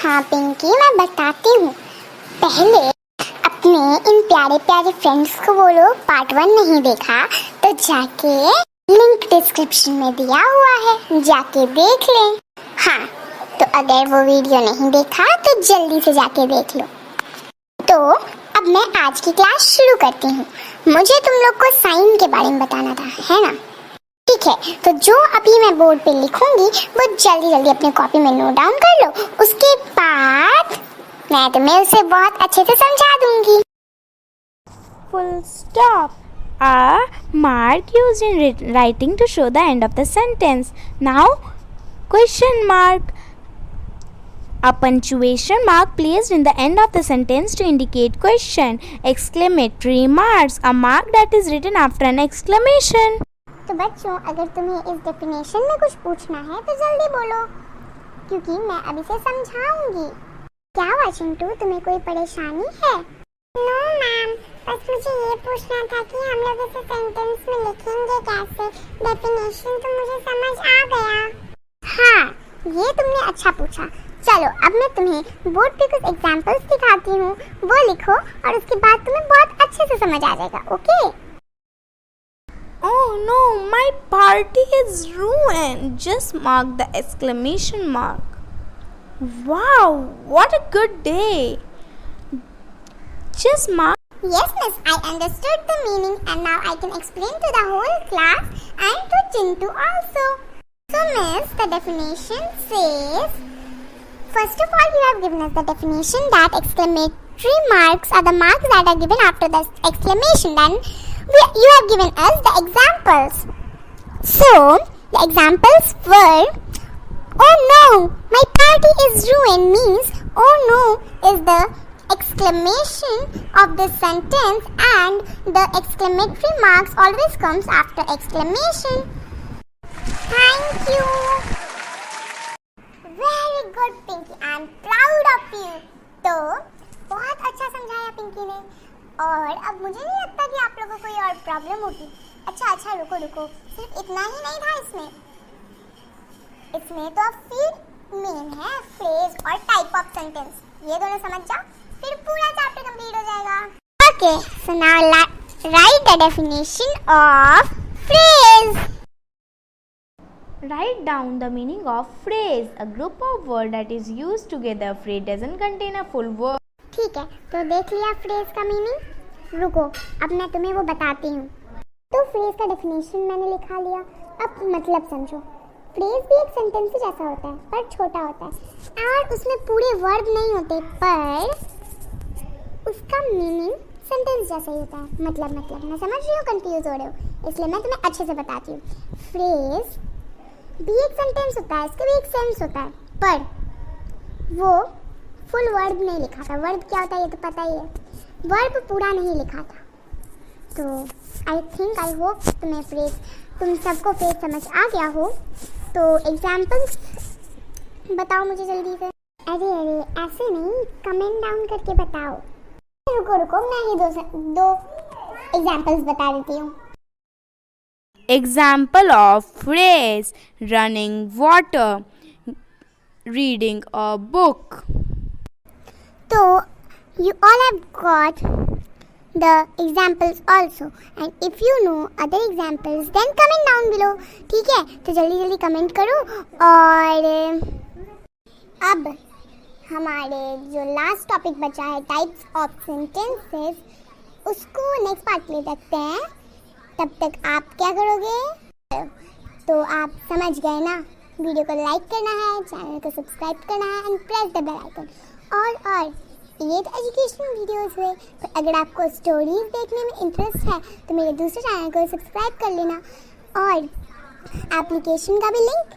हाँ पिंकी, मैं बताती हूँ। पहले अपने इन प्यारे प्यारे फ्रेंड्स को बोलो पार्ट 1 नहीं देखा तो जाके लिंक डिस्क्रिप्शन में दिया हुआ है, जाके देख लें। हाँ, तो अगर वो वीडियो नहीं देखा तो जल्दी से जाके देख लो। तो अब मैं आज की क्लास शुरू करती हूँ। मुझे तुम लोग को साइन के बारे में बताना था, है ना? ठीक है, तो जो अभी मैं बोर्ड पे लिखूंगी वो जल्दी जल्दी अपने कॉपी में नोट डाउन कर लो। उसके बाद मैं तुम्हें उसे बहुत अच्छे से समझा दूंगी। Full stop. A mark used in writing to show the end of the sentence. Now, question mark. A punctuation mark placed in the end of the sentence to indicate question. Exclamatory marks. A mark that is written after an exclamation. तो बच्चों, अगर तुम्हें इस definition में कुछ पूछना है तो जल्दी बोलो, क्योंकि मैं अभी से समझाऊंगी। क्या हुआ चिंटू, तुम्हें कोई परेशानी है? नो मैम, बस मुझे ये पूछना था कि हम लोग इसे सेंटेंस में लिखेंगे कैसे। डेफिनेशन तो मुझे समझ आ गया। हाँ, ये तुमने अच्छा पूछा। चलो अब मैं तुम्हें बोर्ड पे कुछ एग्जांपल्स दिखाती हूँ, वो लिखो और उसके बाद तुम्हें बहुत अच्छे से समझ आ जाएगा। Okay? Oh no, my party is ruined. Just mark the exclamation mark. Wow, what a good day. Just mark. Yes, miss, I understood the meaning and now I can explain to the whole class and to Chintu also. So, miss, the definition says, first of all, you have given us the definition that exclamatory marks are the marks that are given after the exclamation. Then, you have given us the examples. So, the examples were, oh no, my party is ruined means, oh no is the exclamation of the sentence and the exclamatory marks always comes after exclamation. Thank you. Very good Pinky, I am proud of you. तो बहुत अच्छा समझाया पिंकी ने, और अब मुझे नहीं लगता कि आप लोगों को कोई और प्रॉब्लम होगी। अच्छा रुको, सिर्फ इतना ही नहीं था इसमें तो अब फिर मीनिंग है, फ्रेज और टाइप ऑफ सेंटेंस, ये दोनों समझ जाओ, फिर पूरा चैप्टर कंप्लीट हो जाएगा। Okay, so now right the definition of phrase. Write down the meaning of phrase. A group of words that is used together. Phrase doesn't contain a full word. ठीक है, तो देख लिया फ्रेज का meaning. रुको, अब मैं तुम्हें वो बताती हूँ। तो फ्रेज का डेफिनेशन मैंने लिखा लिया, अब मतलब समझो। फ्रेज भी एक सेंटेंस ही जैसा होता है पर छोटा होता है और उसमें पूरे वर्ड नहीं होते, पर उसका मीनिंग सेंटेंस जैसा ही होता है। मतलब मैं समझ रही हूँ, कंफ्यूज हो रहे हो, इसलिए मैं तुम्हें अच्छे से बताती हूँ। फ्रेज भी एक सेंटेंस होता है, इसका भी एक सेंस होता है, पर वो फुल वर्ब नहीं लिखा था। वर्ब क्या होता है ये तो पता ही है, वर्ब पूरा नहीं लिखा था। तो आई होप तुम सबको फ्रेज समझ आ गया हो। तो एग्जाम्पल्स बताओ मुझे जल्दी से। अरे ऐसे नहीं, कमेंट डाउन करके बताओ। रुको, मैं ही दो एग्जाम्पल्स बता देती हूँ। Example of phrase: running water, reading a book. So you all have got the examples also, and if you know other examples then comment down below. ठीक है, तो जल्दी कमेंट करो। और अब हमारे जो लास्ट टॉपिक बचा है टाइप्स ऑफ सेंटेंसेस, उसको नेक्स्ट पार्ट में रखते हैं। तब तक आप क्या करोगे? तो आप समझ गए ना, वीडियो को लाइक करना है, चैनल को सब्सक्राइब करना है and press the bell icon. और ये तो एजुकेशनल वीडियोस हुए, पर अगर आपको स्टोरीज देखने में इंटरेस्ट है तो मेरे दूसरे चैनल को सब्सक्राइब कर लेना। और एप्लीकेशन का भी लिंक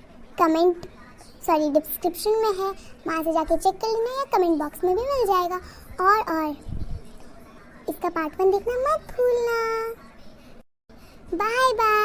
डिस्क्रिप्शन में है, वहाँ से जाके चेक कर लेना या कमेंट बॉक्स में भी मिल जाएगा। और इसका पार्ट 1 देखना मत भूलना। Bye bye.